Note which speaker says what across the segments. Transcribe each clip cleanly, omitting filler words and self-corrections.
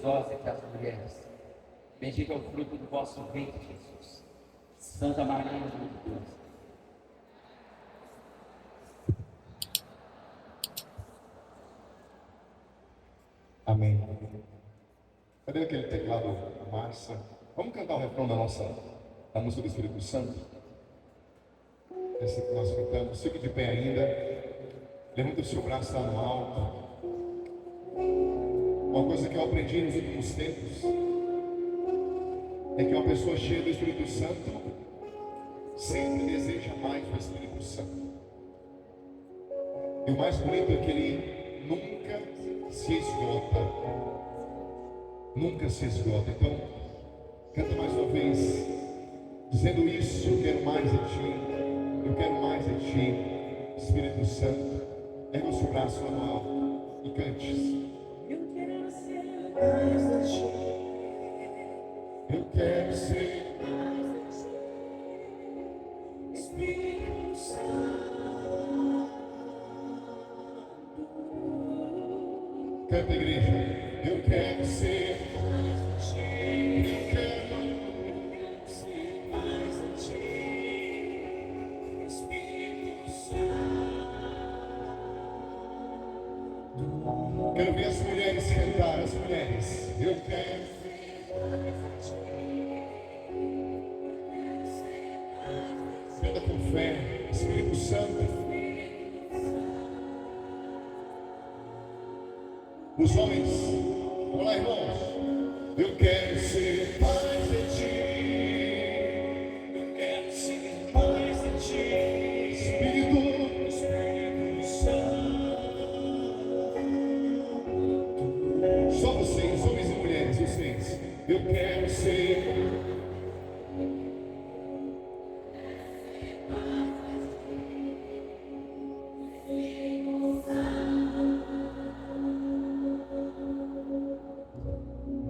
Speaker 1: vós entre as mulheres. Bendito é o fruto do vosso ventre, Jesus. Santa Maria, Mãe de Deus.
Speaker 2: Amém. Cadê aquele teclado, Márcia? Vamos cantar o refrão da música do Espírito Santo? Essa que nós cantamos. Fique de pé ainda. Levanta o seu braço lá no alto. Uma coisa que eu aprendi nos últimos tempos é que uma pessoa cheia do Espírito Santo sempre deseja mais do Espírito Santo. E o mais bonito é que ele nunca se esgota. Nunca se esgota. Então, canta mais uma vez, dizendo isso: eu quero mais de ti, eu quero mais de ti, Espírito Santo. Erga o seu braço lá no alto e cante.
Speaker 3: Eu quero ser mais de ti.
Speaker 2: Eu quero ser
Speaker 3: Mais de ti, Espírito Santo.
Speaker 2: Canta, igreja. Eu quero ser
Speaker 3: Mais de ti,
Speaker 2: eu quero
Speaker 3: ser mais de ti, Espírito Santo.
Speaker 2: Quero ver as mulheres cantar, as mulheres. Eu quero ser. Canta com fé, Espírito Santo. Os homens, vamos lá, irmãos. Eu quero ser mais de ti.
Speaker 3: Eu quero ser mais de ti,
Speaker 2: Espírito,
Speaker 3: Santo.
Speaker 2: só vocês, homens e mulheres, vocês. Eu quero ser.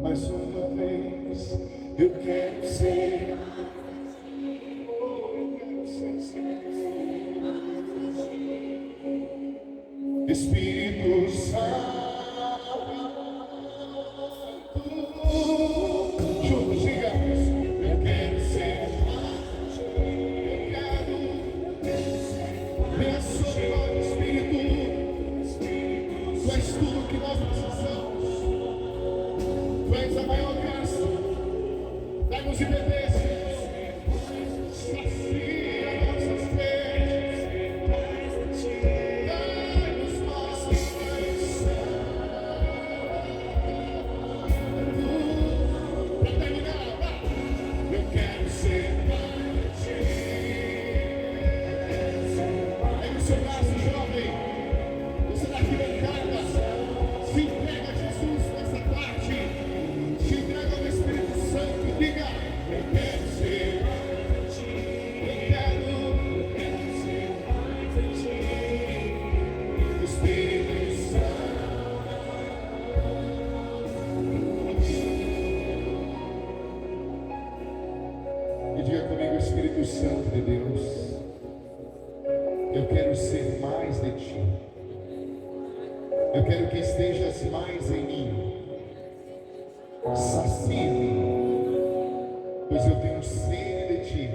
Speaker 2: Mais uma vez, eu quero ser. Oh, eu quero ser. Espírito Santo, juntos digamos: eu quero ser. Eu quero. Venha sobre nós, Espírito. Tu és tudo que nós precisamos. Tu és a maior graça. Dá-nos e beber, sacia nossas sedes. Dá-nos mais. Para terminar, vai. Eu quero ser mais de ti. Pega o seu braço, jovem. Você daqui bancada. Se entrega a Jesus nessa tarde. Se entrega ao Espírito Santo e diga: eu quero ser mais de ti. Eu quero ser mais de ti. Espírito Santo. E diga comigo: Espírito Santo de Deus, eu quero ser mais de ti. Eu quero que estejas mais em mim. Sacia-me, pois eu tenho sede de ti,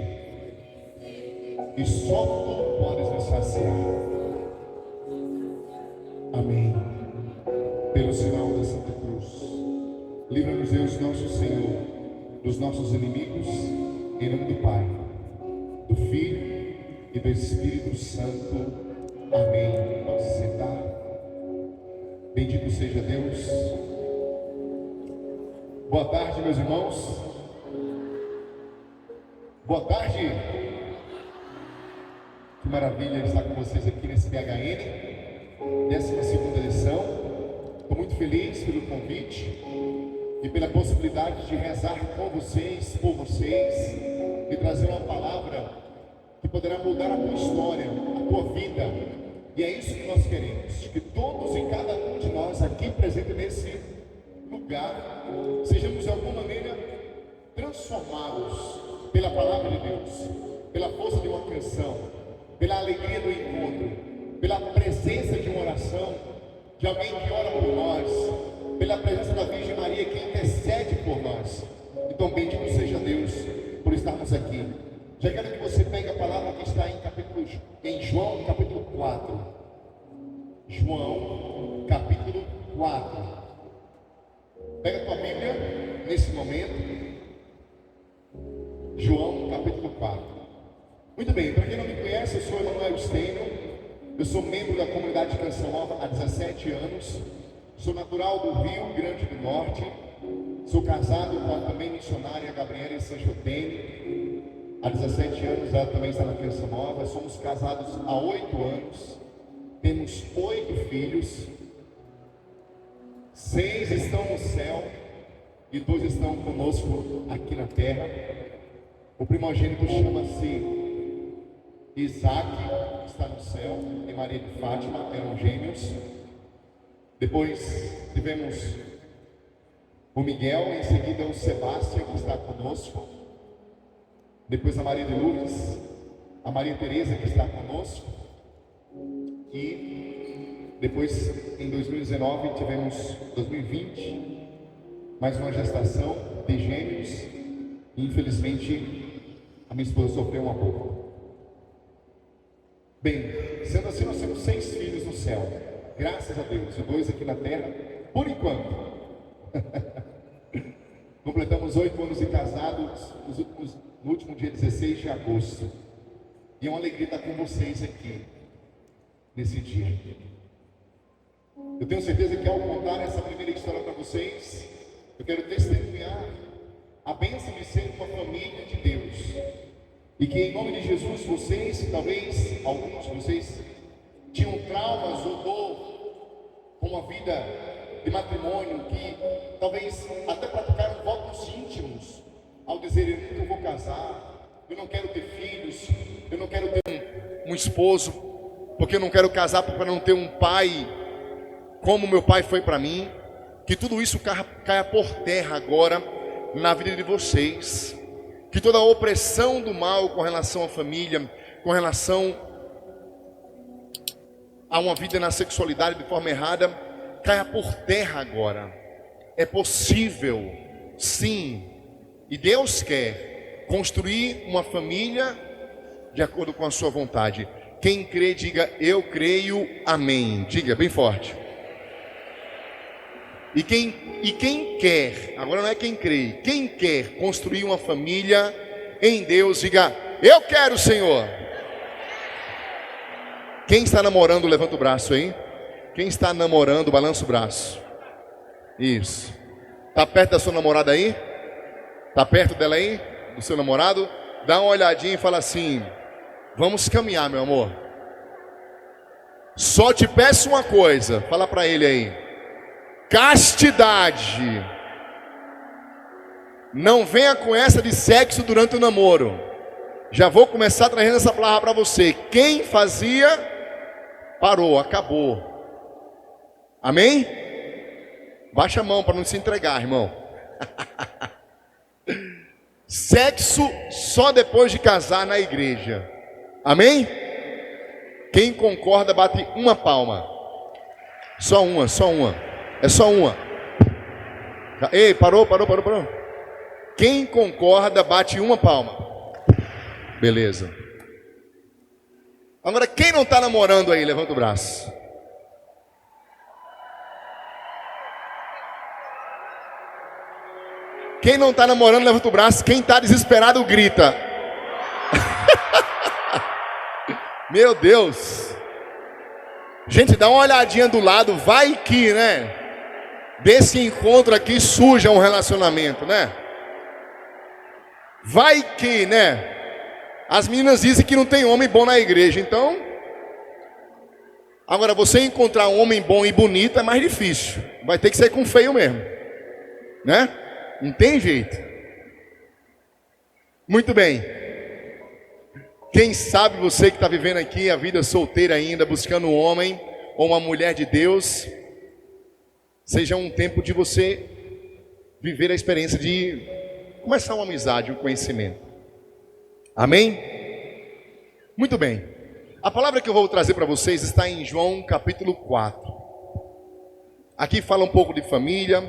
Speaker 2: e só tu podes me saciar. Amém. Pelo sinal da Santa Cruz, livra-nos, Deus nosso Senhor, dos nossos inimigos, em nome do Pai, do Filho e do Espírito Santo. Amém. Pode se sentar. Bendito seja Deus. Boa tarde, meus irmãos. Boa tarde. Que maravilha estar com vocês aqui nesse PHN, 12ª edição. Estou muito feliz pelo convite e pela possibilidade de rezar com vocês, por vocês, e trazer uma palavra que poderá mudar a tua história, a tua vida. E é isso que nós queremos, que todos e cada um de nós aqui presente nesse lugar, sejamos de alguma maneira transformados pela palavra de Deus, pela força de uma canção, pela alegria do encontro, pela presença de uma oração, de alguém que ora por nós, pela presença da Virgem Maria que intercede João, capítulo 4. Pega a tua Bíblia nesse momento. João, capítulo 4. Muito bem, para quem não me conhece, eu sou Emanuel Stênio. Eu sou membro da comunidade de Canção Nova há 17 anos. Sou natural do Rio Grande do Norte. Sou casado com a também missionária Gabriela Sanchotene. Há 17 anos ela também está na Canção Nova. Somos casados há 8 anos. Temos 8 filhos. 6 estão no céu e 2 estão conosco aqui na terra. O primogênito chama-se Isaac, está no céu, e Maria de Fátima, eram gêmeos. Depois tivemos o Miguel, em seguida o Sebastião, que está conosco. Depois a Maria de Lourdes, a Maria Teresa, que está conosco. E depois, em 2019, tivemos 2020, mais uma gestação de gêmeos. E, infelizmente, a minha esposa sofreu um aborto. Bem, sendo assim, nós temos 6 filhos no céu. Graças a Deus, e 2 aqui na terra, por enquanto. Completamos 8 anos de casados no último dia 16 de agosto. E é uma alegria estar com vocês aqui, nesse dia. Eu tenho certeza que ao contar essa primeira história para vocês, eu quero testemunhar a bênção de ser uma família de Deus. E que em nome de Jesus, vocês, talvez alguns de vocês, tinham traumas ou dor com a vida de matrimônio, que talvez até praticaram votos íntimos ao dizer: eu nunca vou casar, eu não quero ter filhos, eu não quero ter um esposo, porque eu não quero casar para não ter um pai como meu pai foi para mim. Que tudo isso caia por terra agora na vida de vocês. Que toda a opressão do mal com relação à família, com relação a uma vida na sexualidade de forma errada, caia por terra agora. É possível, sim, e Deus quer construir uma família de acordo com a sua vontade. Quem crê, diga: eu creio, amém. Diga bem forte. E quem quer, agora não é quem crê, quem quer construir uma família em Deus, diga: eu quero, Senhor. Quem está namorando, levanta o braço aí. Quem está namorando, balança o braço. Isso. Está perto da sua namorada aí? Está perto dela aí? Do seu namorado? Dá uma olhadinha e fala assim: vamos caminhar, meu amor. Só te peço uma coisa, fala para ele aí: castidade. Não venha com essa de sexo durante o namoro. Já vou começar trazendo essa palavra para você. Quem fazia, parou, acabou. Amém? Baixa a mão para não se entregar, irmão. Sexo só depois de casar na igreja. Amém? Quem concorda, bate uma palma. Só uma, só uma. É só uma. Ei, parou. Quem concorda, bate uma palma. Beleza. Agora, quem não está namorando aí, levanta o braço. Quem não está namorando, levanta o braço. Quem está desesperado, grita. Meu Deus. Gente, dá uma olhadinha do lado. Vai que, né? Desse encontro aqui surja um relacionamento, né? Vai que, né? As meninas dizem que não tem homem bom na igreja, então... Agora, você encontrar um homem bom e bonito é mais difícil. Vai ter que ser com feio mesmo, né? Não tem jeito. Muito bem. Quem sabe você que está vivendo aqui a vida solteira ainda, buscando um homem ou uma mulher de Deus, seja um tempo de você viver a experiência de começar uma amizade, um conhecimento. Amém? Muito bem. A palavra que eu vou trazer para vocês está em João capítulo 4. Aqui fala um pouco de família,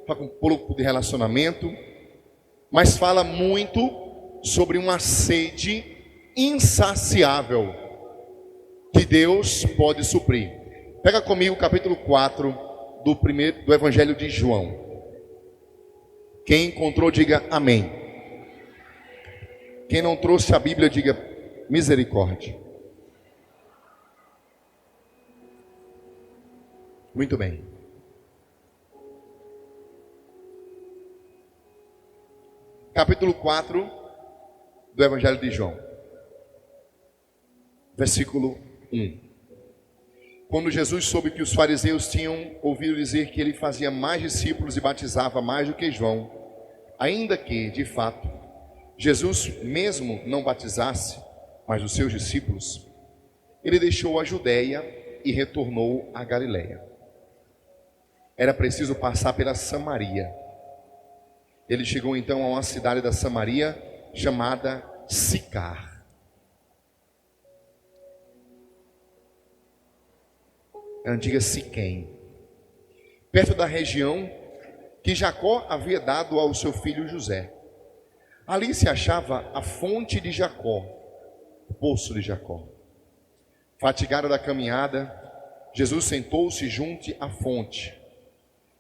Speaker 2: fala um pouco de relacionamento, mas fala muito sobre uma sede insaciável que Deus pode suprir. Pega comigo o capítulo 4 do Evangelho de João. Quem encontrou, diga amém. Quem não trouxe a Bíblia, diga misericórdia. Muito bem. Capítulo 4 do Evangelho de João. Versículo 1. Quando Jesus soube que os fariseus tinham ouvido dizer que ele fazia mais discípulos e batizava mais do que João, ainda que, de fato, Jesus mesmo não batizasse, mas os seus discípulos, ele deixou a Judéia e retornou à Galiléia. Era preciso passar pela Samaria. Ele chegou então a uma cidade da Samaria chamada Sicar. A antiga Siquém, perto da região que Jacó havia dado ao seu filho José. Ali se achava a fonte de Jacó, o poço de Jacó. Fatigado da caminhada, Jesus sentou-se junto à fonte.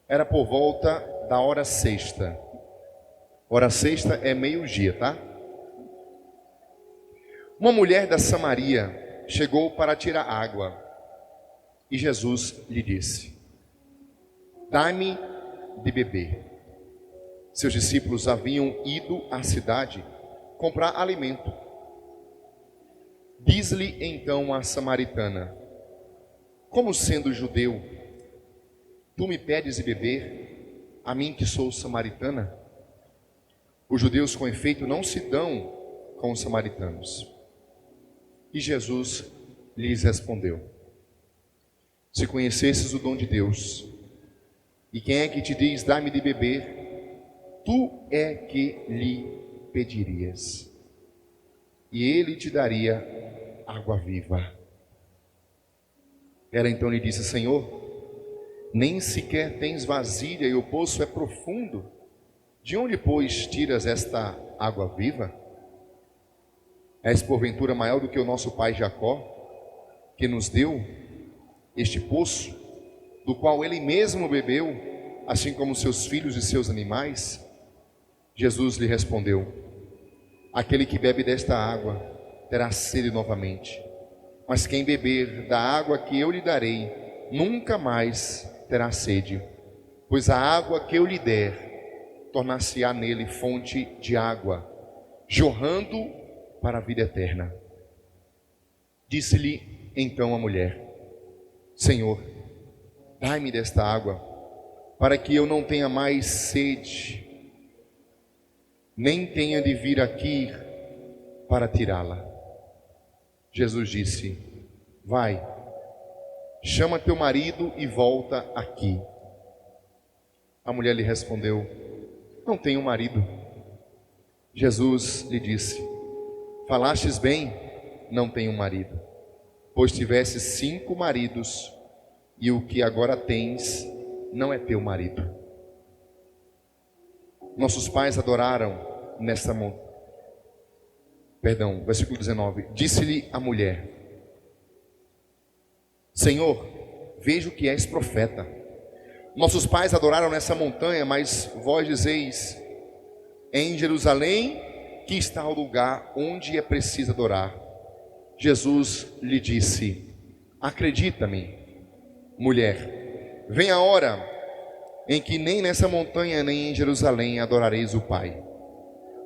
Speaker 2: Era por volta da hora sexta. Hora sexta é meio-dia, tá? Uma mulher da Samaria chegou para tirar água. E Jesus lhe disse: dá-me de beber. Seus discípulos haviam ido à cidade comprar alimento. Diz-lhe então a samaritana: como sendo judeu, tu me pedes de beber, a mim que sou samaritana? Os judeus, com efeito, não se dão com os samaritanos. E Jesus lhes respondeu: se conhecesses o dom de Deus, e quem é que te diz, dá-me de beber, tu é que lhe pedirias, e ele te daria água viva. Ela então lhe disse: Senhor, nem sequer tens vasilha e o poço é profundo. De onde, pois, tiras esta água viva? És porventura maior do que o nosso pai Jacó, que nos deu este poço, do qual ele mesmo bebeu, assim como seus filhos e seus animais? Jesus lhe respondeu: aquele que bebe desta água terá sede novamente, mas quem beber da água que eu lhe darei, nunca mais terá sede, pois a água que eu lhe der tornar-se-á nele fonte de água, jorrando para a vida eterna. Disse-lhe então a mulher: Senhor, dai-me desta água, para que eu não tenha mais sede, nem tenha de vir aqui para tirá-la. Jesus disse: vai, chama teu marido e volta aqui. A mulher lhe respondeu: não tenho marido. Jesus lhe disse: falastes bem, não tenho marido, pois tivesse 5 maridos, e o que agora tens não é teu marido. Nossos pais adoraram nesta montanha. Versículo 19. Disse-lhe a mulher: Senhor, vejo que és profeta. Nossos pais adoraram nessa montanha, mas vós dizeis: em Jerusalém que está o lugar onde é preciso adorar. Jesus lhe disse: acredita-me, mulher, vem a hora em que nem nessa montanha nem em Jerusalém adorareis o Pai.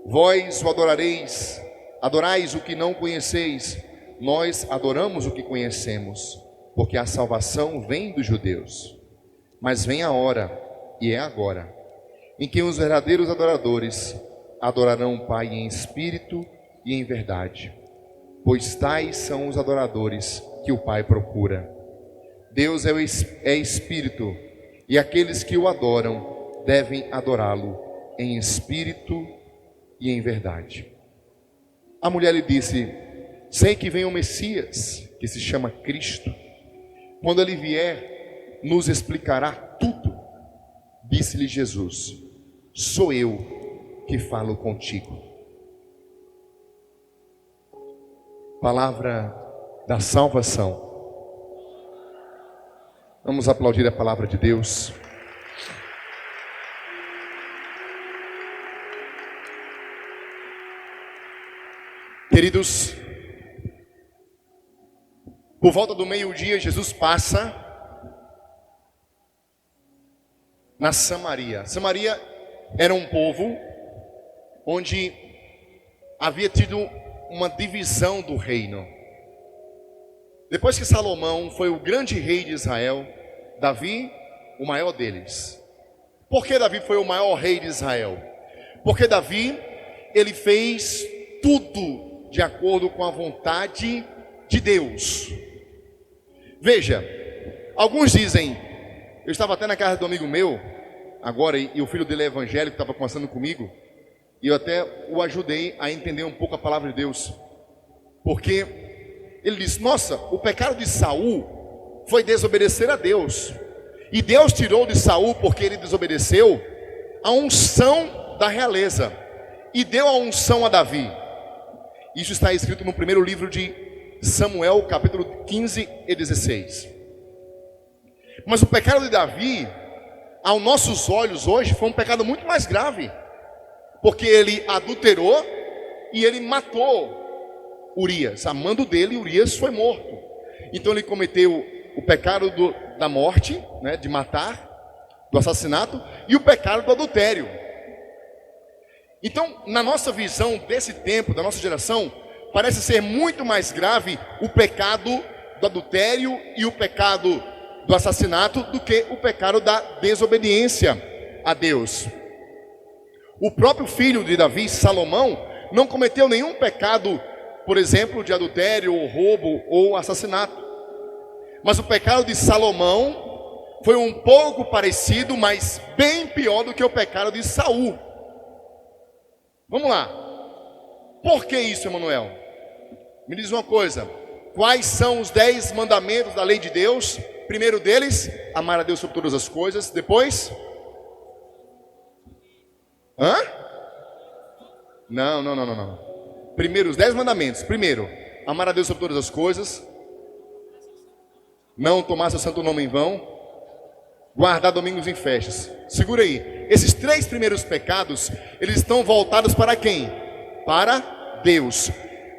Speaker 2: Vós o adorareis, adorais o que não conheceis, nós adoramos o que conhecemos, porque a salvação vem dos judeus. Mas vem a hora, e é agora, em que os verdadeiros adoradores adorarão o Pai em espírito e em verdade, pois tais são os adoradores que o Pai procura. Deus é espírito, e aqueles que o adoram devem adorá-lo em espírito e em verdade. A mulher lhe disse: sei que vem o Messias, que se chama Cristo. Quando ele vier, nos explicará tudo. Disse-lhe Jesus: sou eu que falo contigo. Palavra da salvação. Vamos aplaudir a palavra de Deus. Queridos, por volta do meio-dia, Jesus passa na Samaria. Samaria era um povo onde havia tido uma divisão do reino. Depois que Salomão foi o grande rei de Israel, Davi, o maior deles. Por que Davi foi o maior rei de Israel? Porque Davi, ele fez tudo de acordo com a vontade de Deus. Veja, alguns dizem, eu estava até na casa do amigo meu, agora, e o filho dele é evangélico, estava conversando comigo, e eu até o ajudei a entender um pouco a palavra de Deus, porque ele disse, nossa, o pecado de Saul foi desobedecer a Deus, e Deus tirou de Saul, porque ele desobedeceu, a unção da realeza, e deu a unção a Davi. Isso está escrito no primeiro livro de Samuel, capítulo 15 e 16. Mas o pecado de Davi, aos nossos olhos hoje, foi um pecado muito mais grave, porque ele adulterou e ele matou Urias. A mando dele, Urias foi morto. Então ele cometeu o pecado da morte, né, de matar, do assassinato, e o pecado do adultério. Então, na nossa visão desse tempo, da nossa geração, parece ser muito mais grave o pecado do adultério e o pecado do assassinato do que o pecado da desobediência a Deus. O próprio filho de Davi, Salomão, não cometeu nenhum pecado, por exemplo, de adultério, ou roubo ou assassinato. Mas o pecado de Salomão foi um pouco parecido, mas bem pior do que o pecado de Saul. Vamos lá. Por que isso, Emanuel? Me diz uma coisa. Quais são os 10 mandamentos da lei de Deus? Primeiro deles, amar a Deus sobre todas as coisas. Depois? Não. Primeiro, os 10 mandamentos. Primeiro, amar a Deus sobre todas as coisas. Não tomar seu santo nome em vão. Guardar domingos em festas. Segura aí. Esses 3 primeiros pecados, eles estão voltados para quem? Para Deus.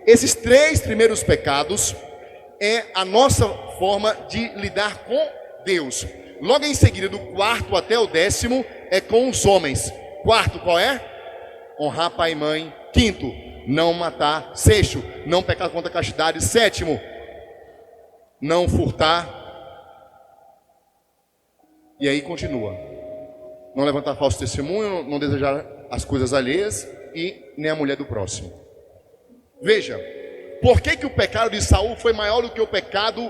Speaker 2: Esses 3 primeiros pecados é a nossa forma de lidar com Deus. Logo em seguida, do 4º até o 10º, é com os homens. 4º, qual é? Honrar pai e mãe. 5º, não matar. 6º, não pecar contra a castidade. 7º, não furtar. E aí continua. Não levantar falso testemunho, não desejar as coisas alheias e nem a mulher do próximo. Veja, por que o pecado de Saul foi maior do que o pecado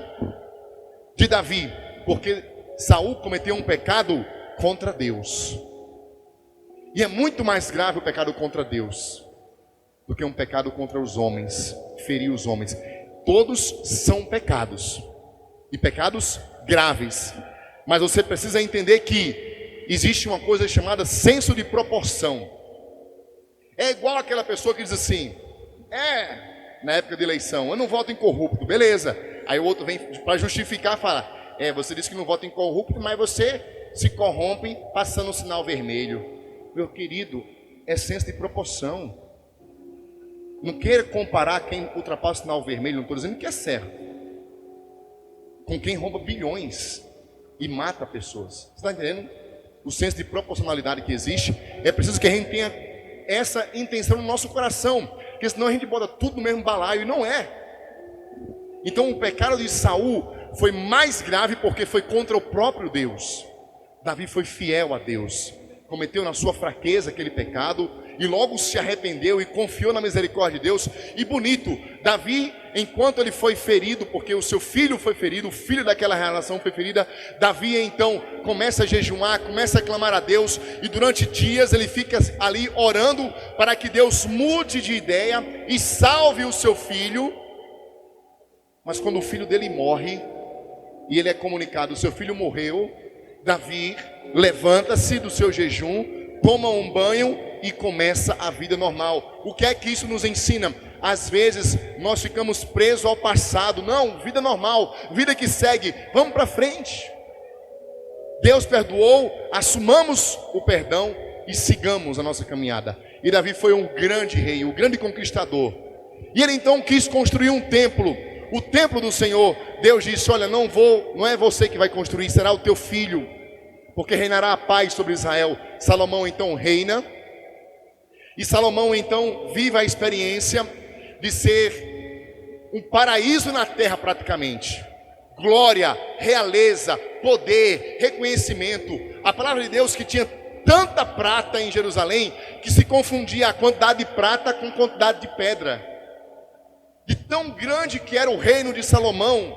Speaker 2: de Davi? Porque Saul cometeu um pecado contra Deus. E é muito mais grave o pecado contra Deus do que um pecado contra os homens, ferir os homens. Todos são pecados, e pecados graves. Mas você precisa entender que existe uma coisa chamada senso de proporção. É igual aquela pessoa que diz assim, na época de eleição, eu não voto em corrupto, beleza. Aí o outro vem para justificar, fala, você disse que não vota em corrupto, mas você se corrompe passando o sinal vermelho. Meu querido, é senso de proporção. Não queira comparar quem ultrapassa o sinal vermelho, não estou dizendo que é certo, com quem rouba bilhões e mata pessoas. Você está entendendo? O senso de proporcionalidade que existe, é preciso que a gente tenha essa intenção no nosso coração, porque senão a gente bota tudo no mesmo balaio, e não é. Então o pecado de Saul foi mais grave porque foi contra o próprio Deus. Davi foi fiel a Deus, cometeu na sua fraqueza aquele pecado, e logo se arrependeu e confiou na misericórdia de Deus. E bonito, Davi, enquanto ele foi ferido, porque o seu filho foi ferido, o filho daquela relação foi ferida, Davi então começa a jejuar, começa a clamar a Deus, e durante dias ele fica ali orando para que Deus mude de ideia e salve o seu filho. Mas quando o filho dele morre, e ele é comunicado, o seu filho morreu, Davi levanta-se do seu jejum, toma um banho e começa a vida normal. O que é que isso nos ensina? às vezes nós ficamos presos ao passado. Não, vida normal, vida que segue, vamos para frente. Deus perdoou, assumamos o perdão e sigamos a nossa caminhada. E Davi foi um grande rei, um grande conquistador. E ele então quis construir um templo, o templo do Senhor. Deus disse: olha, não é você que vai construir, será o teu filho, porque reinará a paz sobre Israel. Salomão então reina, e Salomão então vive a experiência de ser um paraíso na terra praticamente. Glória, realeza, poder, reconhecimento. A palavra de Deus que tinha tanta prata em Jerusalém que se confundia a quantidade de prata com quantidade de pedra. De tão grande que era o reino de Salomão.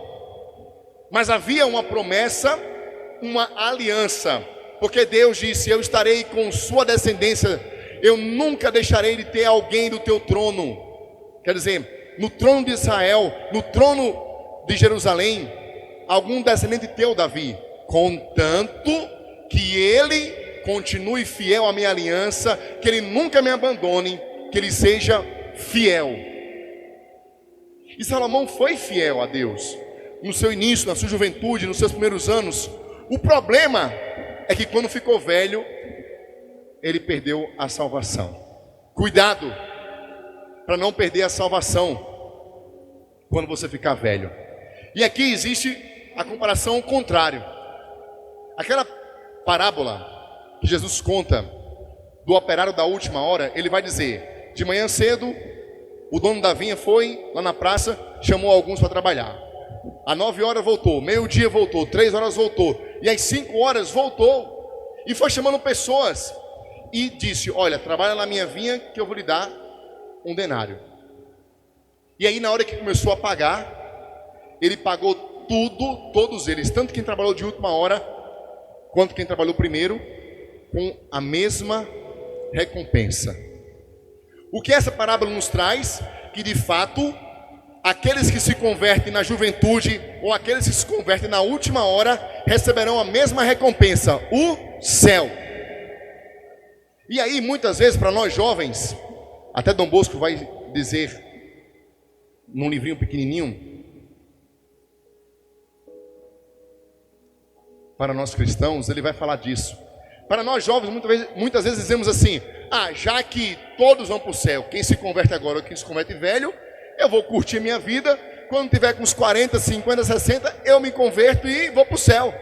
Speaker 2: Mas havia uma promessa, uma aliança, porque Deus disse: eu estarei com sua descendência, eu nunca deixarei de ter alguém do teu trono. Quer dizer, no trono de Israel, no trono de Jerusalém, algum descendente teu, Davi, contanto que ele continue fiel à minha aliança, que ele nunca me abandone, que ele seja fiel. E Salomão foi fiel a Deus no seu início, na sua juventude, nos seus primeiros anos. O problema é que quando ficou velho, ele perdeu a salvação. Cuidado para não perder a salvação quando você ficar velho. E aqui existe a comparação ao contrário. Aquela parábola que Jesus conta do operário da última hora, ele vai dizer: de manhã cedo, o dono da vinha foi lá na praça, chamou alguns para trabalhar. Às 9 horas voltou, meio-dia voltou, 3 horas voltou, e às 5 horas voltou, e foi chamando pessoas, e disse: olha, trabalha na minha vinha que eu vou lhe dar um denário. E aí na hora que começou a pagar, ele pagou tudo, todos eles, tanto quem trabalhou de última hora, quanto quem trabalhou primeiro, com a mesma recompensa. O que essa parábola nos traz? Que de fato, aqueles que se convertem na juventude, ou aqueles que se convertem na última hora, receberão a mesma recompensa, o céu. E aí muitas vezes para nós jovens, até Dom Bosco vai dizer num livrinho pequenininho, para nós cristãos, ele vai falar disso. Para nós jovens, muitas vezes dizemos assim: já que todos vão para o céu, quem se converte agora ou quem se converte velho, eu vou curtir minha vida, quando tiver com uns 40, 50, 60, eu me converto e vou para o céu.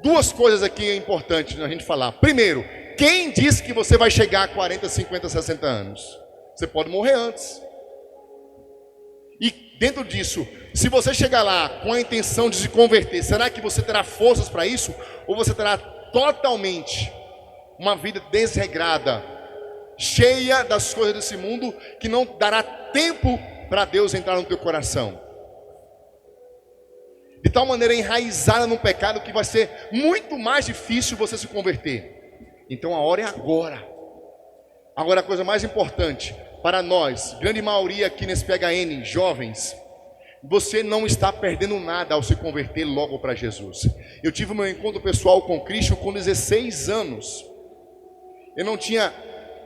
Speaker 2: Duas coisas aqui é importante a gente falar. Primeiro, quem disse que você vai chegar a 40, 50, 60 anos? Você pode morrer antes. E dentro disso, se você chegar lá com a intenção de se converter, será que você terá forças para isso? Ou você terá totalmente uma vida desregrada, cheia das coisas desse mundo, que não dará tempo para Deus entrar no teu coração? De tal maneira enraizada no pecado que vai ser muito mais difícil você se converter. Então a hora é agora. Agora a coisa mais importante para nós, grande maioria aqui nesse PHN, jovens, você não está perdendo nada ao se converter logo para Jesus. Eu tive meu encontro pessoal com Cristo com 16 anos. Eu não tinha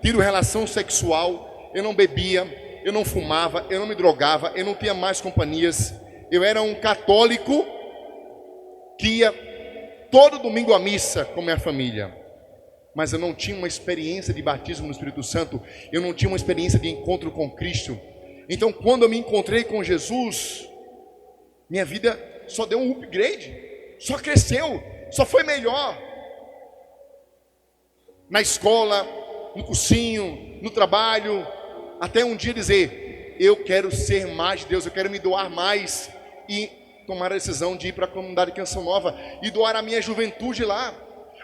Speaker 2: tido relação sexual, eu não bebia, eu não fumava, eu não me drogava, eu não tinha mais companhias. Eu era um católico que ia todo domingo à missa com minha família. Mas eu não tinha uma experiência de batismo no Espírito Santo. Eu não tinha uma experiência de encontro com Cristo. Então quando eu me encontrei com Jesus, minha vida só deu um upgrade, só cresceu, só foi melhor. Na escola, no cursinho, no trabalho, até um dia dizer: eu quero ser mais de Deus, eu quero me doar mais, e tomar a decisão de ir para a comunidade Canção Nova e doar a minha juventude lá.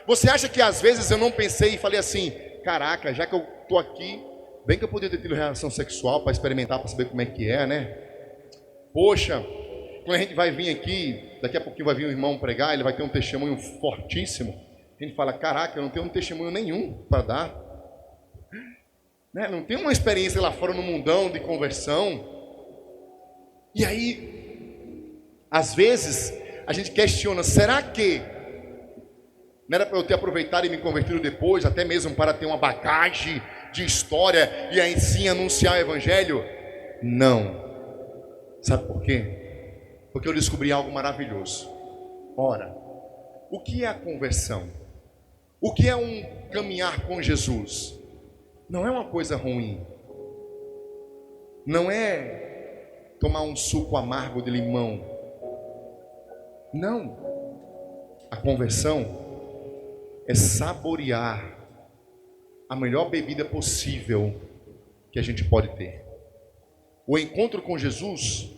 Speaker 2: Você acha que às vezes eu não pensei e falei assim: caraca, já que eu estou aqui, bem que eu podia ter tido relação sexual para experimentar, para saber como é que é, né? Poxa, quando a gente vai vir aqui, daqui a pouquinho vai vir um irmão pregar, ele vai ter um testemunho fortíssimo. A gente fala: caraca, eu não tenho um testemunho nenhum para dar, né? Não tenho uma experiência lá fora no mundão de conversão. E aí, às vezes, a gente questiona: será que não era para eu ter aproveitado e me convertido depois, até mesmo para ter uma bagagem de história e aí sim anunciar o Evangelho? Não. Sabe por quê? Porque eu descobri algo maravilhoso. Ora, o que é a conversão? O que é um caminhar com Jesus? Não é uma coisa ruim. Não é tomar um suco amargo de limão. Não. A conversão é saborear a melhor bebida possível que a gente pode ter. O encontro com Jesus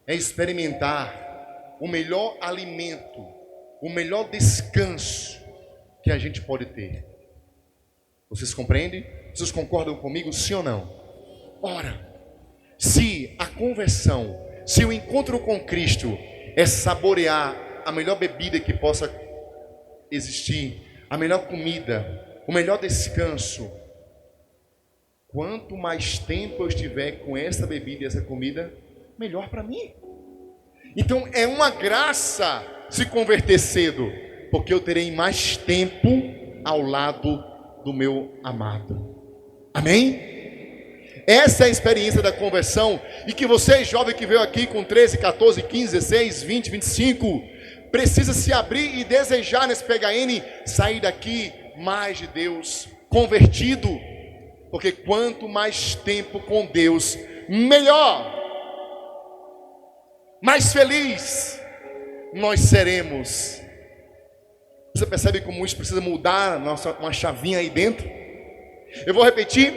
Speaker 2: é experimentar o melhor alimento, o melhor descanso que a gente pode ter. Vocês compreendem? Vocês concordam comigo, sim ou não? Ora, se a conversão, se o encontro com Cristo é saborear a melhor bebida que possa existir, a melhor comida, o melhor descanso, quanto mais tempo eu estiver com essa bebida e essa comida, melhor para mim. Então é uma graça se converter cedo, porque eu terei mais tempo ao lado do meu amado. Amém? Essa é a experiência da conversão, e que você, jovem que veio aqui com 13, 14, 15, 16, 20, 25, precisa se abrir e desejar nesse PHN sair daqui mais de Deus, convertido, porque quanto mais tempo com Deus, melhor, mais feliz nós seremos. Você percebe como isso precisa mudar uma chavinha aí dentro? Eu vou repetir.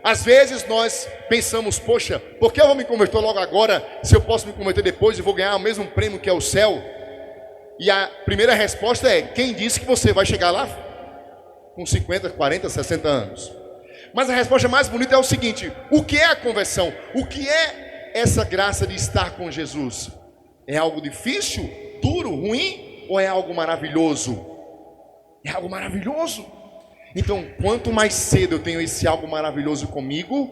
Speaker 2: Às vezes nós pensamos, poxa, por que eu vou me converter logo agora, se eu posso me converter depois e vou ganhar o mesmo prêmio que é o céu? E a primeira resposta é, quem disse que você vai chegar lá com 50, 40, 60 anos? Mas a resposta mais bonita é o seguinte: o que é a conversão? O que é essa graça de estar com Jesus? É algo difícil, duro, ruim, ou é algo maravilhoso? É algo maravilhoso. Então, quanto mais cedo eu tenho esse algo maravilhoso comigo,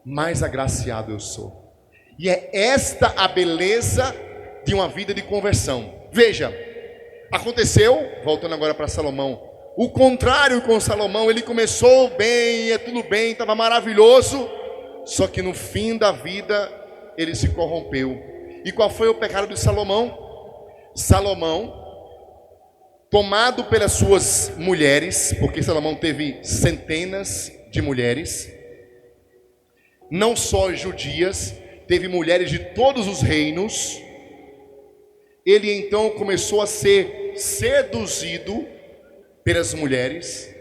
Speaker 2: mais agraciado eu sou. E é esta a beleza de uma vida de conversão. Veja, aconteceu, voltando agora para Salomão, o contrário com Salomão. Ele começou bem, ia tudo bem, estava maravilhoso, só que no fim da vida ele se corrompeu. E qual foi o pecado de Salomão? Salomão, tomado pelas suas mulheres, porque Salomão teve centenas de mulheres, não só judias, teve mulheres de todos os reinos. Ele então começou a ser seduzido pelas mulheres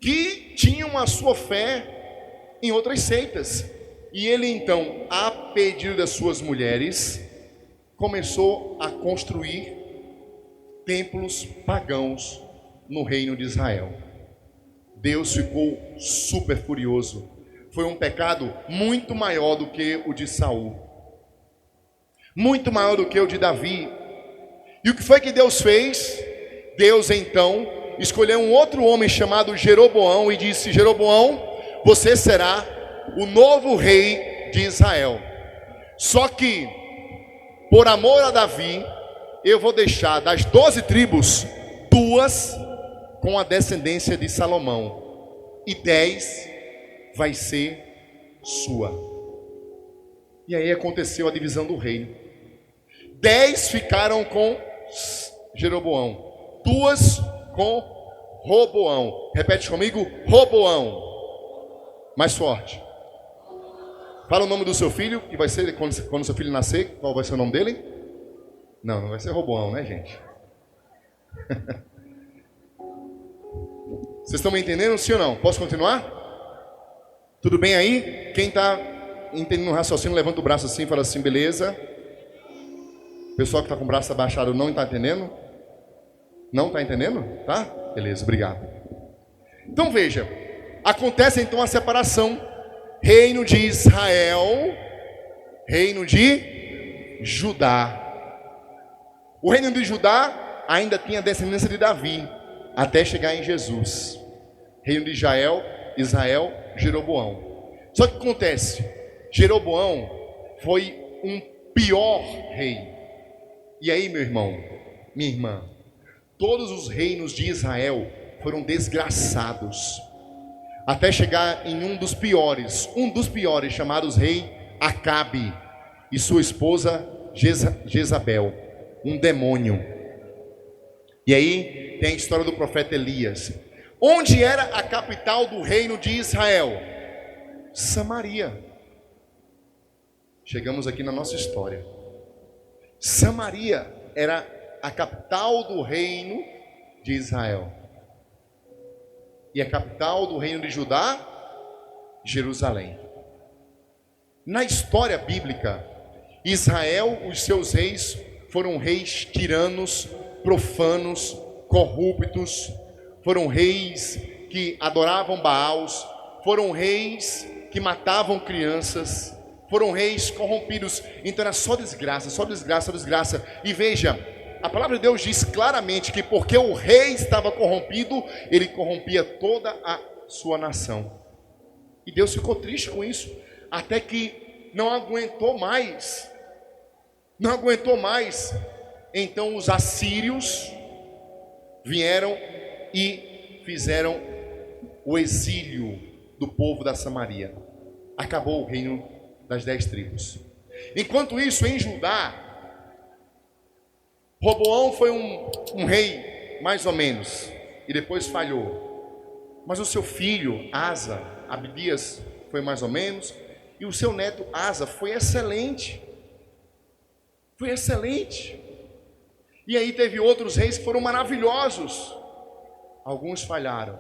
Speaker 2: que tinham a sua fé em outras seitas. E ele então, a pedido das suas mulheres, começou a construir templos pagãos no reino de Israel. Deus ficou super furioso. Foi um pecado muito maior do que o de Saul, muito maior do que o de Davi. E o que foi que Deus fez? Deus então escolheu um outro homem chamado Jeroboão e disse: Jeroboão, você será o novo rei de Israel. Só que, por amor a Davi, eu vou deixar das 12 tribos, 2 com a descendência de Salomão, e 10 vai ser sua. E aí aconteceu a divisão do reino. 10 ficaram com Jeroboão, 2 com Roboão. Repete comigo: Roboão. Mais forte. Fala o nome do seu filho, que vai ser quando seu filho nascer. Qual vai ser o nome dele? Não vai ser Roboão, né, gente? Vocês estão me entendendo, sim ou não? Posso continuar? Tudo bem aí? Quem está entendendo o raciocínio, levanta o braço assim e fala assim: beleza. O pessoal que está com o braço abaixado não está entendendo? Não está entendendo? Tá? Beleza, obrigado. Então veja, acontece então a separação. Reino de Israel, reino de Judá. O reino de Judá ainda tinha descendência de Davi, até chegar em Jesus. Reino de Israel, Jeroboão. Só que acontece, Jeroboão foi um pior rei. E aí, meu irmão, minha irmã, todos os reinos de Israel foram desgraçados. até chegar em um dos piores, chamados rei Acabe e sua esposa Jezabel, um demônio. E aí tem a história do profeta Elias. Onde era a capital do reino de Israel? Samaria. Chegamos aqui na nossa história. Samaria era a capital do reino de Israel. E a capital do reino de Judá, Jerusalém. Na história bíblica, Israel, os seus reis, foram reis tiranos, profanos, corruptos, foram reis que adoravam Baals, foram reis que matavam crianças, foram reis corrompidos. Então era só desgraça, só desgraça, só desgraça. E veja, a palavra de Deus diz claramente que porque o rei estava corrompido, ele corrompia toda a sua nação. E Deus ficou triste com isso, até que não aguentou mais. Então os assírios vieram e fizeram o exílio do povo da Samaria. Acabou o reino das 10 tribos. Enquanto isso, em Judá, Roboão foi um rei, mais ou menos, e depois falhou. Mas o seu filho, Asa, Abdias, foi mais ou menos, e o seu neto, Asa, foi excelente. Foi excelente. E aí teve outros reis que foram maravilhosos. Alguns falharam.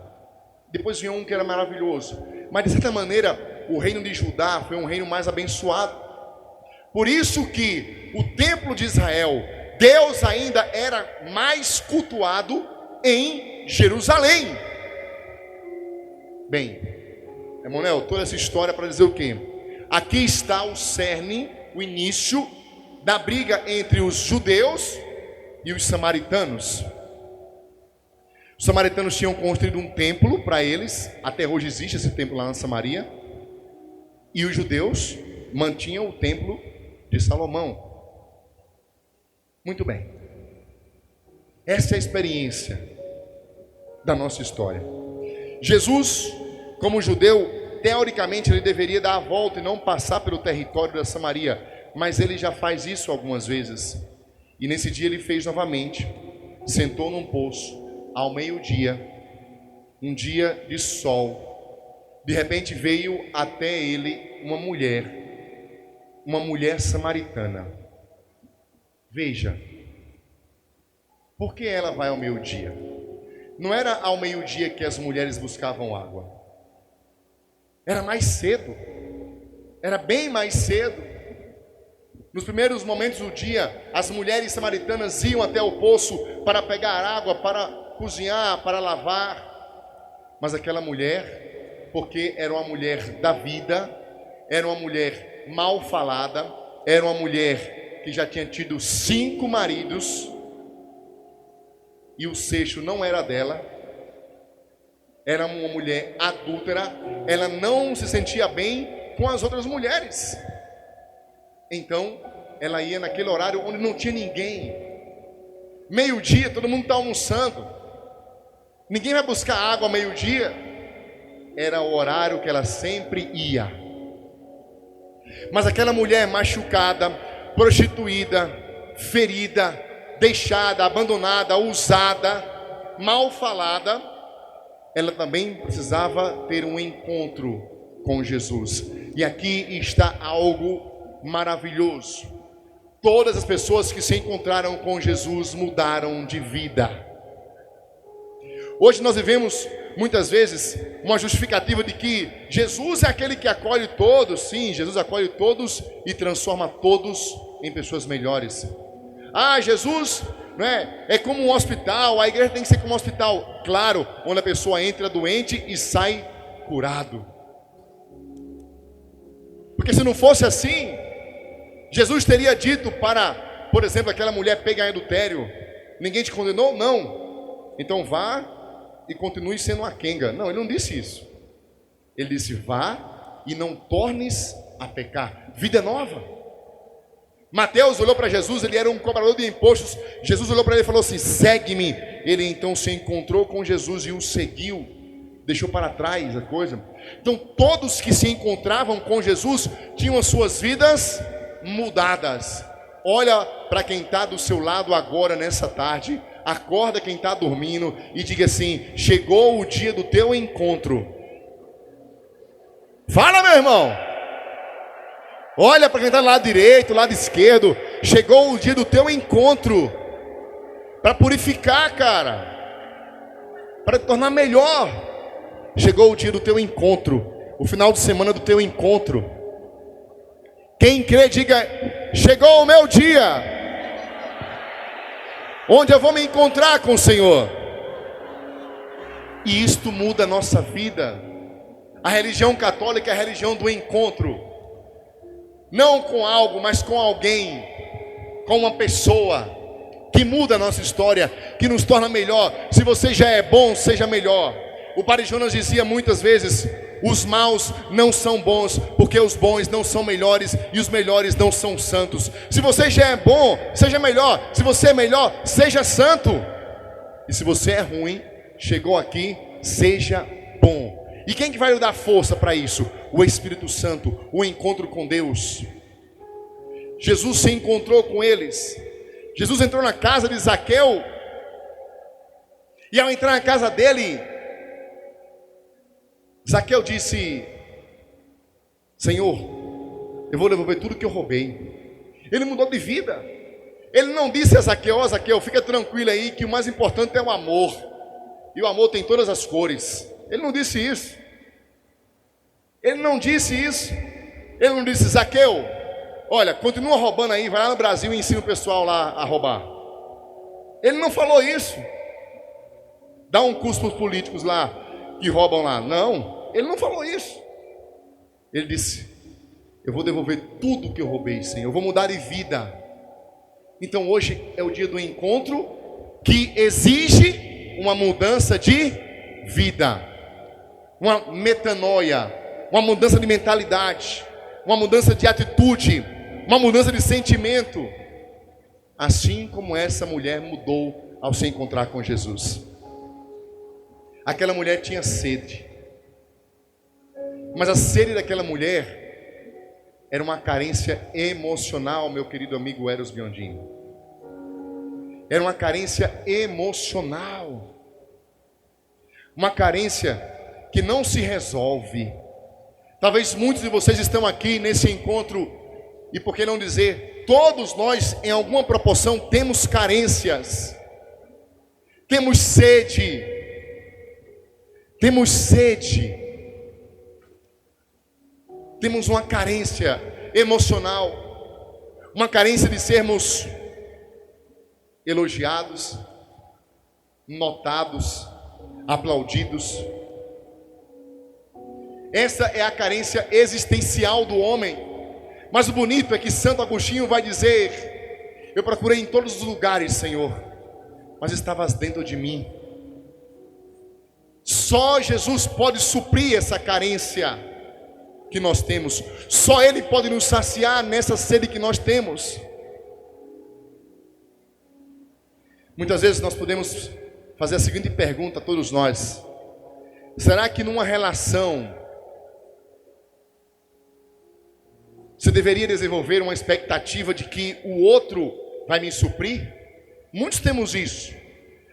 Speaker 2: Depois veio um que era maravilhoso. Mas de certa maneira, o reino de Judá foi um reino mais abençoado. Por isso que o templo de Israel, Deus ainda era mais cultuado em Jerusalém. Bem, Emanuel, toda essa história para dizer o quê? Aqui está o cerne, o início da briga entre os judeus e os samaritanos. Os samaritanos tinham construído um templo para eles, até hoje existe esse templo lá na Samaria, e os judeus mantinham o templo de Salomão. Muito bem, essa é a experiência da nossa história. Jesus, como judeu, teoricamente ele deveria dar a volta e não passar pelo território da Samaria, mas ele já faz isso algumas vezes. E nesse dia ele fez novamente, sentou num poço, ao meio-dia, um dia de sol. De repente veio até ele uma mulher samaritana. Veja, por que ela vai ao meio-dia? Não era ao meio-dia que as mulheres buscavam água. Era mais cedo, era bem mais cedo. Nos primeiros momentos do dia, as mulheres samaritanas iam até o poço para pegar água, para cozinhar, para lavar. Mas aquela mulher, porque era uma mulher da vida, era uma mulher mal falada, era uma mulher que já tinha tido 5 maridos, e o sexto não era dela, era uma mulher adúltera, ela não se sentia bem com as outras mulheres. Então, ela ia naquele horário onde não tinha ninguém. Meio-dia, todo mundo está almoçando. Ninguém vai buscar água ao meio-dia. Era o horário que ela sempre ia. Mas aquela mulher machucada, prostituída, ferida, deixada, abandonada, usada, mal falada, ela também precisava ter um encontro com Jesus. E aqui está algo maravilhoso. Todas as pessoas que se encontraram com Jesus mudaram de vida. Hoje nós vivemos muitas vezes uma justificativa de que Jesus é aquele que acolhe todos. Sim, Jesus acolhe todos e transforma todos em pessoas melhores. Jesus, né, é como um hospital, a igreja tem que ser como um hospital. Claro, onde a pessoa entra doente e sai curado. Porque se não fosse assim, Jesus teria dito para, por exemplo, aquela mulher pega em adultério: ninguém te condenou? Não. Então vá e continue sendo uma quenga. Não, ele não disse isso. Ele disse: vá e não tornes a pecar. Vida nova. Mateus olhou para Jesus, ele era um cobrador de impostos. Jesus olhou para ele e falou assim: segue-me. Ele então se encontrou com Jesus e o seguiu. deixou para trás a coisa. Então todos que se encontravam com Jesus tinham as suas vidas mudadas. Olha para quem está do seu lado agora nessa tarde, acorda quem está dormindo e diga assim: chegou o dia do teu encontro. Fala, meu irmão. Olha para quem está do lado direito, lado esquerdo. Chegou o dia do teu encontro. Para purificar, cara. Para te tornar melhor. Chegou o dia do teu encontro. O final de semana do teu encontro. Quem crê, diga: chegou o meu dia. Onde eu vou me encontrar com o Senhor. E isto muda a nossa vida. A religião católica é a religião do encontro. Não com algo, mas com alguém, com uma pessoa que muda a nossa história, que nos torna melhor. Se você já é bom, seja melhor. O Padre Jonas dizia muitas vezes: os maus não são bons, porque os bons não são melhores e os melhores não são santos. Se você já é bom, seja melhor. Se você é melhor, seja santo. E se você é ruim, chegou aqui, seja bom. E quem que vai lhe dar força para isso? O Espírito Santo, o encontro com Deus. Jesus se encontrou com eles. Jesus entrou na casa de Zaqueu. E ao entrar na casa dele, Zaqueu disse: Senhor, eu vou devolver tudo que eu roubei. Ele mudou de vida. Ele não disse a Zaqueu: ó Zaqueu, fica tranquilo aí que o mais importante é o amor. E o amor tem todas as cores. Ele não disse isso. Ele não disse isso. Ele não disse: Zaqueu, olha, continua roubando aí, vai lá no Brasil e ensina o pessoal lá a roubar. Ele não falou isso. Dá um curso para os políticos lá que roubam lá. Não, ele não falou isso. Ele disse: eu vou devolver tudo que eu roubei, Senhor. Eu vou mudar de vida. Então hoje é o dia do encontro que exige uma mudança de vida. Uma metanoia, uma mudança de mentalidade, uma mudança de atitude, uma mudança de sentimento. Assim como essa mulher mudou ao se encontrar com Jesus. Aquela mulher tinha sede. Mas a sede daquela mulher era uma carência emocional, meu querido amigo Eros Biondini. Era uma carência emocional. Uma carência que não se resolve. Talvez muitos de vocês estão aqui nesse encontro, e por que não dizer, todos nós em alguma proporção temos carências. Temos sede. Temos sede. Temos uma carência emocional. Uma carência de sermos elogiados, notados, aplaudidos. Essa é a carência existencial do homem. Mas o bonito é que Santo Agostinho vai dizer: eu procurei em todos os lugares, Senhor, mas estavas dentro de mim. Só Jesus pode suprir essa carência que nós temos. Só Ele pode nos saciar nessa sede que nós temos. Muitas vezes nós podemos fazer a seguinte pergunta a todos nós: será que numa relação você deveria desenvolver uma expectativa de que o outro vai me suprir? Muitos temos isso.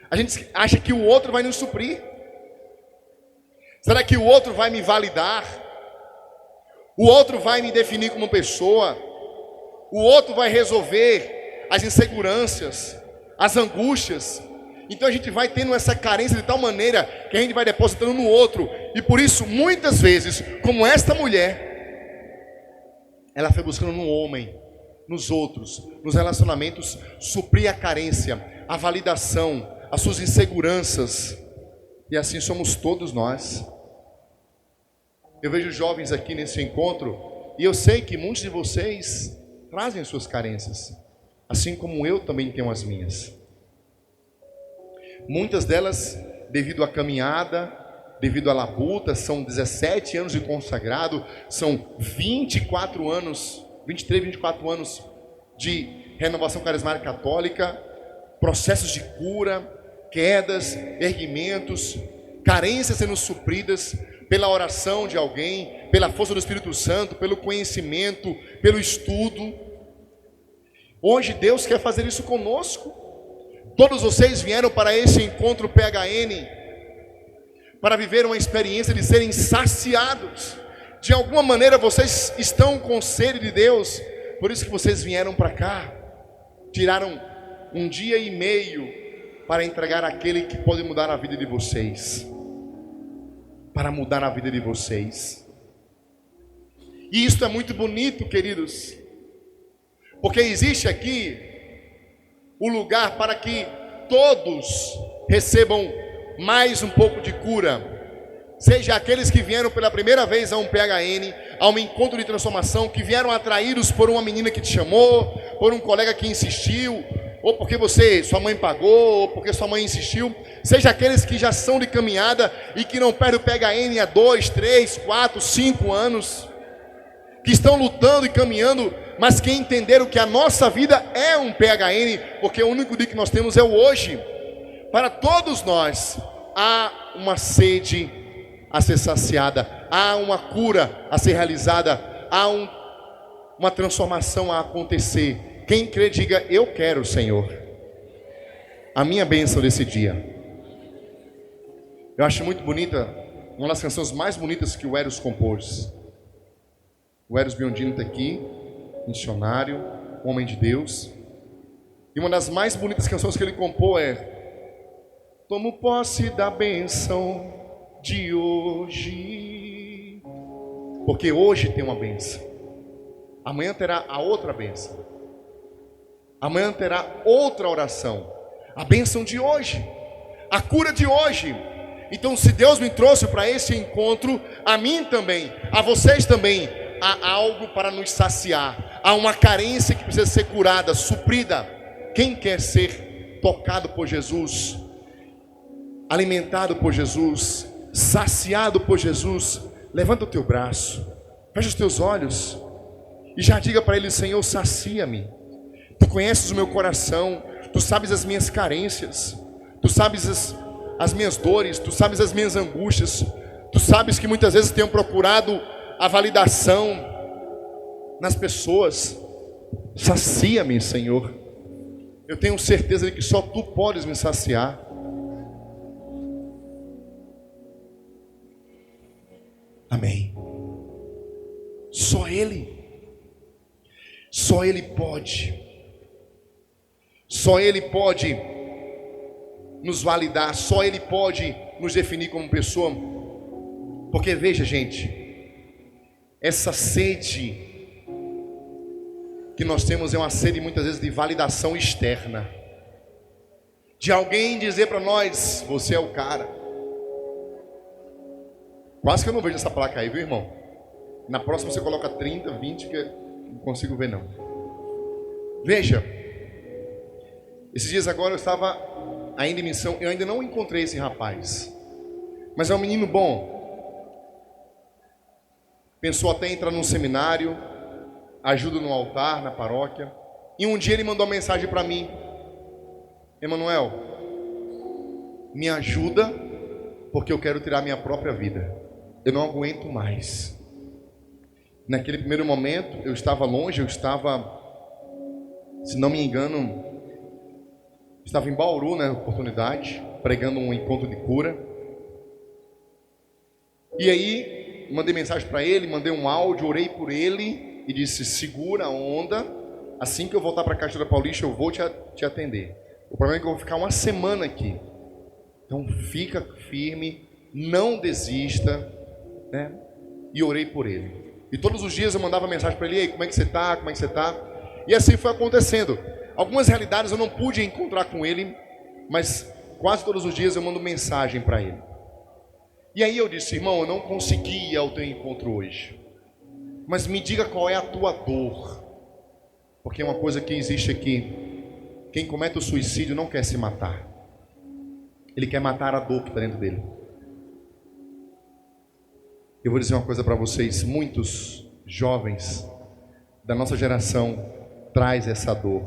Speaker 2: A gente acha que o outro vai nos suprir. Será que o outro vai me validar? O outro vai me definir como pessoa? O outro vai resolver as inseguranças, as angústias? Então a gente vai tendo essa carência de tal maneira que a gente vai depositando no outro. E por isso, muitas vezes, como esta mulher, ela foi buscando no homem, nos outros, nos relacionamentos, suprir a carência, a validação, as suas inseguranças. E assim somos todos nós. Eu vejo jovens aqui nesse encontro, e eu sei que muitos de vocês trazem as suas carências, assim como eu também tenho as minhas. Muitas delas devido à caminhada, devido à labuta. São 17 anos de consagrado, são 24 anos, 23, 24 anos de renovação carismática católica, processos de cura, quedas, erguimentos, carências sendo supridas pela oração de alguém, pela força do Espírito Santo, pelo conhecimento, pelo estudo. Hoje Deus quer fazer isso conosco. Todos vocês vieram para esse encontro PHN para viver uma experiência de serem saciados. De alguma maneira vocês estão com sede de Deus, por isso que vocês vieram para cá. Tiraram um dia e meio para entregar aquele que pode mudar a vida de vocês. Para mudar a vida de vocês. E isso é muito bonito, queridos, porque existe aqui o lugar para que todos recebam mais um pouco de cura. Seja aqueles que vieram pela primeira vez a um PHN, a um encontro de transformação, que vieram atraídos por uma menina que te chamou, por um colega que insistiu, ou porque sua mãe pagou, ou porque sua mãe insistiu. Seja aqueles que já são de caminhada e que não perdem o PHN há 2, 3, 4, 5 anos, que estão lutando e caminhando, mas que entenderam que a nossa vida é um PHN, porque o único dia que nós temos é o hoje. Para todos nós há uma sede a ser saciada, há uma cura a ser realizada, há uma transformação a acontecer. Quem crê, diga: eu quero, Senhor, a minha bênção desse dia. Eu acho muito bonita, uma das canções mais bonitas que o Eros compôs. O Eros Biondini está aqui, missionário, homem de Deus. E uma das mais bonitas canções que ele compôs é: tomo posse da bênção de hoje. Porque hoje tem uma bênção. Amanhã terá a outra bênção. Amanhã terá outra oração. A bênção de hoje, a cura de hoje. Então, se Deus me trouxe para esse encontro, a mim também, a vocês também, há algo para nos saciar. Há uma carência que precisa ser curada, suprida. Quem quer ser tocado por Jesus, alimentado por Jesus, saciado por Jesus, levanta o teu braço, fecha os teus olhos e já diga para Ele: Senhor, sacia-me. Tu conheces o meu coração, Tu sabes as minhas carências, Tu sabes as minhas dores, Tu sabes as minhas angústias, Tu sabes que muitas vezes tenho procurado a validação nas pessoas. Sacia-me, Senhor. Eu tenho certeza de que só Tu podes me saciar. Amém. Só Ele pode. Só Ele pode nos validar. Só Ele pode nos definir como pessoa. Porque veja, gente, essa sede que nós temos é uma sede muitas vezes de validação externa, de alguém dizer para nós: você é o cara. Quase que eu não vejo essa placa aí, viu, irmão? Na próxima você coloca 30, 20, que eu não consigo ver não. Veja, esses dias agora eu estava ainda em missão. Eu ainda não encontrei esse rapaz, mas é um menino bom. Pensou até em entrar num seminário, ajuda no altar, na paróquia. E um dia ele mandou uma mensagem para mim: Emanuel, me ajuda, porque eu quero tirar minha própria vida. Eu não aguento mais. Naquele primeiro momento eu estava longe, se não me engano, estava em Bauru, na oportunidade, pregando um encontro de cura. E aí mandei mensagem para ele, mandei um áudio, orei por ele e disse: segura a onda, assim que eu voltar para a Caixa da Paulista eu vou te atender. O problema é que eu vou ficar uma semana aqui, então fica firme, não desista, né? E orei por ele. E todos os dias eu mandava mensagem para ele: ei, como é que você está? Como é que você está? E assim foi acontecendo. Algumas realidades eu não pude encontrar com ele, mas quase todos os dias eu mando mensagem para ele. E aí eu disse: irmão, eu não consegui ir ao teu encontro hoje, mas me diga qual é a tua dor. Porque é uma coisa que existe aqui: quem comete o suicídio não quer se matar, ele quer matar a dor que está dentro dele. Eu vou dizer uma coisa para vocês: muitos jovens da nossa geração traz essa dor.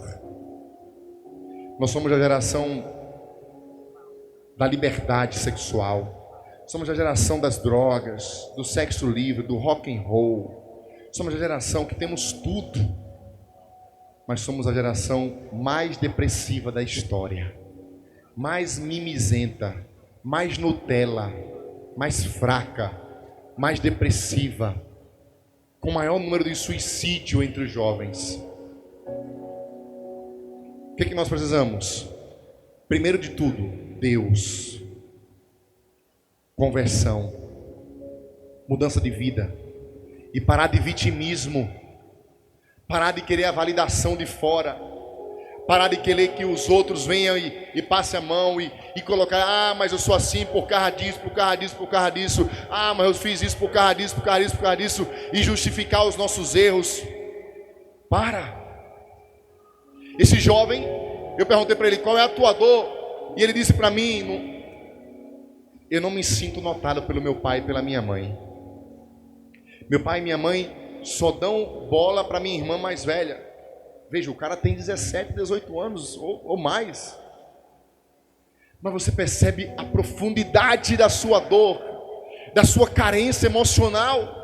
Speaker 2: Nós somos a geração da liberdade sexual. Somos a geração das drogas, do sexo livre, do rock and roll. Somos a geração que temos tudo, mas somos a geração mais depressiva da história, mais mimizenta, mais Nutella, mais fraca, mais depressiva, com maior número de suicídio entre os jovens. O que nós precisamos? Primeiro de tudo, Deus. Conversão, mudança de vida, e parar de vitimismo, parar de querer a validação de fora, parar de querer que os outros venham e passem a mão e colocar, mas eu sou assim por causa disso, por causa disso, por causa disso, mas eu fiz isso por causa disso, por causa disso, por causa disso, e justificar os nossos erros. Para. Esse jovem, eu perguntei para ele, qual é a tua dor? E ele disse para mim, eu não me sinto notado pelo meu pai e pela minha mãe. Meu pai e minha mãe só dão bola para minha irmã mais velha. Veja, o cara tem 17, 18 anos ou mais. Mas você percebe a profundidade da sua dor, da sua carência emocional.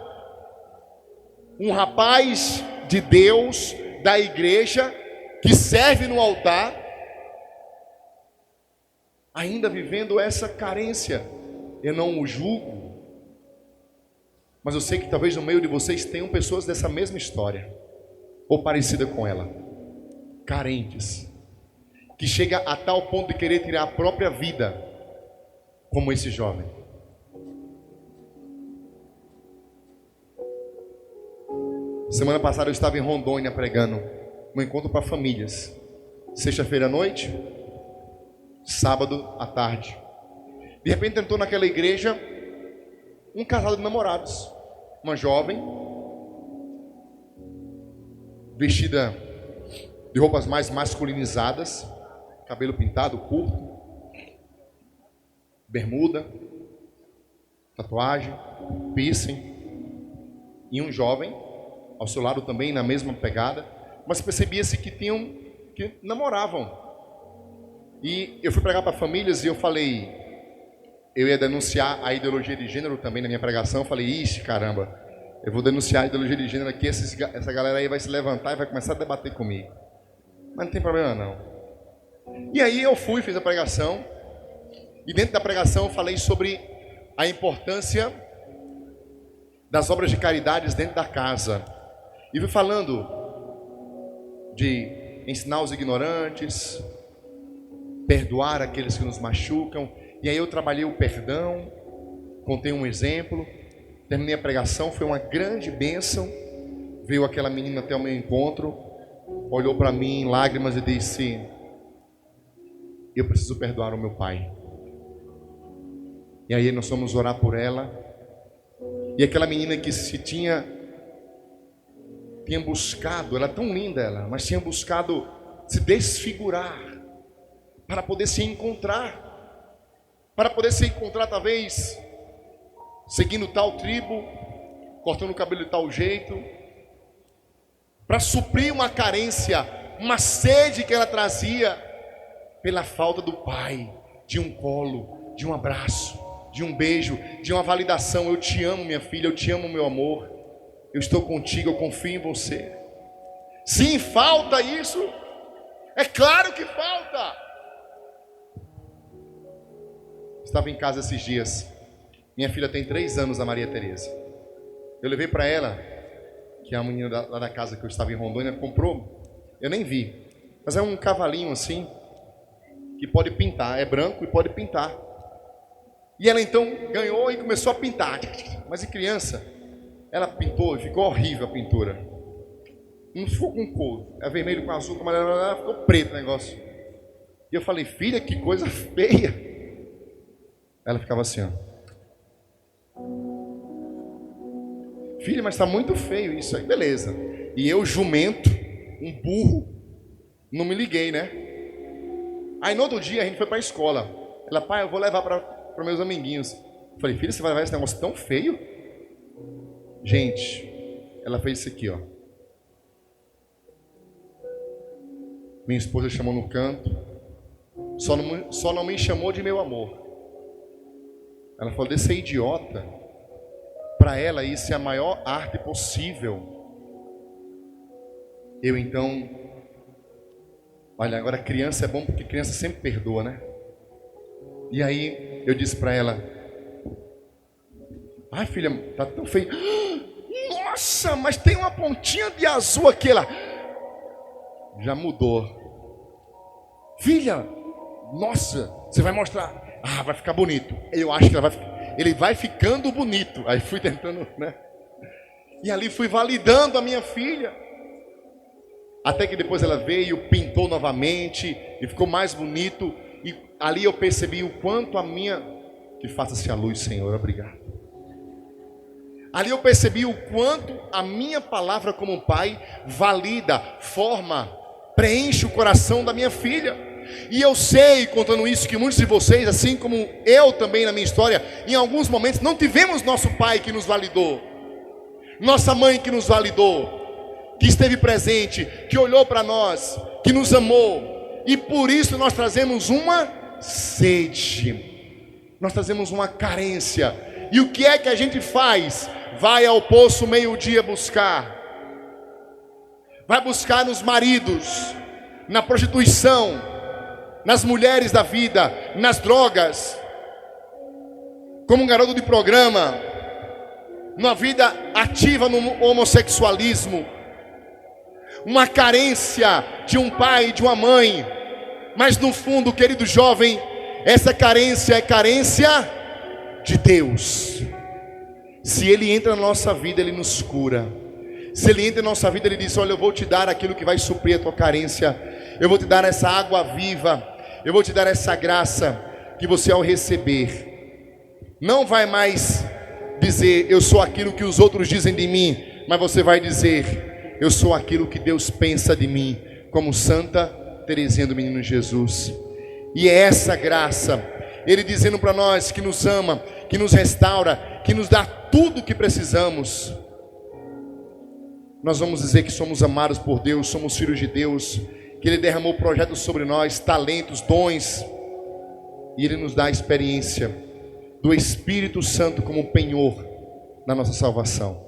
Speaker 2: Um rapaz de Deus, da igreja, que serve no altar, ainda vivendo essa carência. Eu não o julgo, mas eu sei que talvez no meio de vocês tenham pessoas dessa mesma história, ou parecida com ela, carentes, que chega a tal ponto de querer tirar a própria vida, como esse jovem. Semana passada eu estava em Rondônia pregando um encontro para famílias, sexta-feira à noite, sábado à tarde. De repente entrou naquela igreja um casal de namorados, uma jovem vestida de roupas mais masculinizadas, cabelo pintado, curto, bermuda, tatuagem, piercing, e um jovem ao seu lado também na mesma pegada, mas percebia-se que namoravam. E eu fui pregar para famílias e eu falei, eu ia denunciar a ideologia de gênero também na minha pregação. Eu falei, ixi, caramba, eu vou denunciar a ideologia de gênero aqui, essa galera aí vai se levantar e vai começar a debater comigo. Mas não tem problema não. E aí eu fiz a pregação, e dentro da pregação eu falei sobre a importância das obras de caridade dentro da casa. E fui falando de ensinar os ignorantes, perdoar aqueles que nos machucam. E aí eu trabalhei o perdão, contei um exemplo, terminei a pregação, foi uma grande bênção. Veio aquela menina até o meu encontro, olhou para mim em lágrimas e disse, eu preciso perdoar o meu pai. E aí nós fomos orar por ela. E aquela menina que tinha buscado, ela é tão linda ela, mas tinha buscado se desfigurar para poder se encontrar. Para poder se encontrar talvez seguindo tal tribo, cortando o cabelo de tal jeito, para suprir uma carência, uma sede que ela trazia pela falta do pai, de um colo, de um abraço, de um beijo, de uma validação. Eu te amo, minha filha, eu te amo, meu amor, eu estou contigo, eu confio em você. Sim, falta isso, é claro que falta. Estava em casa esses dias, minha filha tem 3 anos, a Maria Tereza. Eu levei para ela, que é a menina lá da casa que eu estava em Rondônia, comprou, eu nem vi, mas é um cavalinho assim, que pode pintar, é branco e pode pintar. E ela então ganhou e começou a pintar, mas em criança, ela pintou e ficou horrível a pintura. Não ficou com cor, é vermelho com azul, com amarelo, ficou preto o negócio. E eu falei, filha, que coisa feia. Ela ficava assim, ó. Filha, mas está muito feio isso aí, beleza. E eu, jumento, um burro, não me liguei, né? Aí no outro dia a gente foi para a escola. Ela, pai, eu vou levar para meus amiguinhos. Eu falei, filha, você vai levar esse negócio tão feio? Gente, ela fez isso aqui, ó. Minha esposa chamou no canto. Só não me chamou de meu amor. Ela falou, desse idiota. Para ela isso é a maior arte possível. Eu então... Olha, agora criança é bom porque criança sempre perdoa, né? E aí eu disse para ela, ai filha, tá tão feio. Nossa, mas tem uma pontinha de azul aqui. Ela já mudou. Filha, nossa, você vai mostrar. Ah, vai ficar bonito. Eu acho que ele vai ficando bonito. Aí fui tentando, né? E ali fui validando a minha filha. Até que depois ela veio, pintou novamente e ficou mais bonito. E ali eu percebi o quanto a minha... Que faça-se a luz, Senhor, obrigado. Ali eu percebi o quanto a minha palavra como pai valida, forma, preenche o coração da minha filha. E eu sei, contando isso, que muitos de vocês, assim como eu também na minha história, em alguns momentos não tivemos nosso pai que nos validou, nossa mãe que nos validou, que esteve presente, que olhou para nós, que nos amou. E por isso nós trazemos uma sede, nós trazemos uma carência. E o que é que a gente faz? Vai ao poço meio-dia buscar. Vai buscar nos maridos, na prostituição, nas mulheres da vida, nas drogas, como um garoto de programa, numa vida ativa no homossexualismo, uma carência de um pai, de uma mãe. Mas no fundo, querido jovem, essa carência é carência de Deus. Se Ele entra na nossa vida, Ele nos cura. Se Ele entra na nossa vida, Ele diz, olha, eu vou te dar aquilo que vai suprir a tua carência. Eu vou te dar essa água viva. Eu vou te dar essa graça, que você ao receber, não vai mais dizer, eu sou aquilo que os outros dizem de mim, mas você vai dizer, eu sou aquilo que Deus pensa de mim, como Santa Teresinha do Menino Jesus. E é essa graça, Ele dizendo para nós que nos ama, que nos restaura, que nos dá tudo o que precisamos. Nós vamos dizer que somos amados por Deus, somos filhos de Deus, que Ele derramou projetos sobre nós, talentos, dons, e Ele nos dá a experiência do Espírito Santo como penhor na nossa salvação.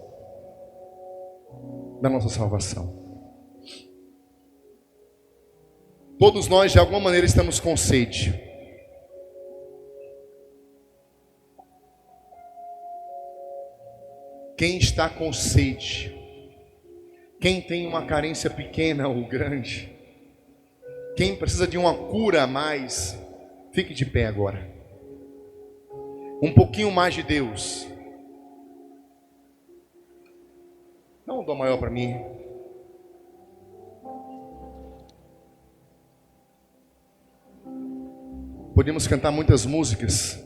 Speaker 2: Na nossa salvação. Todos nós de alguma maneira estamos com sede. Quem está com sede? Quem tem uma carência pequena ou grande? Quem precisa de uma cura a mais? Fique de pé agora. Um pouquinho mais de Deus. Dá um dom maior para mim. Podemos cantar muitas músicas,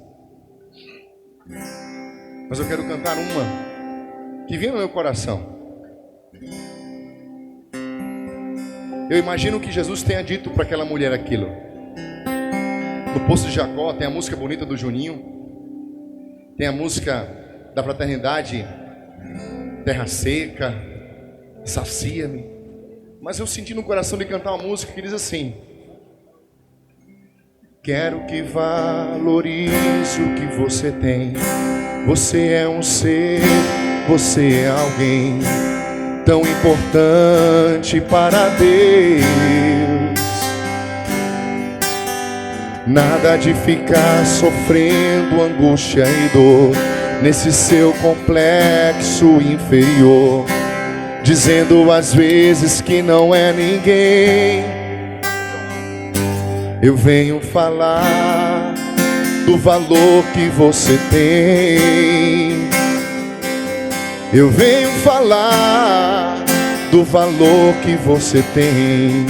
Speaker 2: mas eu quero cantar uma que vem no meu coração. Eu imagino que Jesus tenha dito para aquela mulher aquilo. No Poço de Jacó tem a música bonita do Juninho, tem a música da fraternidade, Terra Seca, Sacia-me. Mas eu senti no coração de cantar uma música que diz assim: quero que valorize o que você tem. Você é um ser, você é alguém tão importante para Deus. Nada de ficar sofrendo angústia e dor nesse seu complexo inferior, dizendo às vezes que não é ninguém. Eu venho falar do valor que você tem. Eu venho falar do valor que você tem.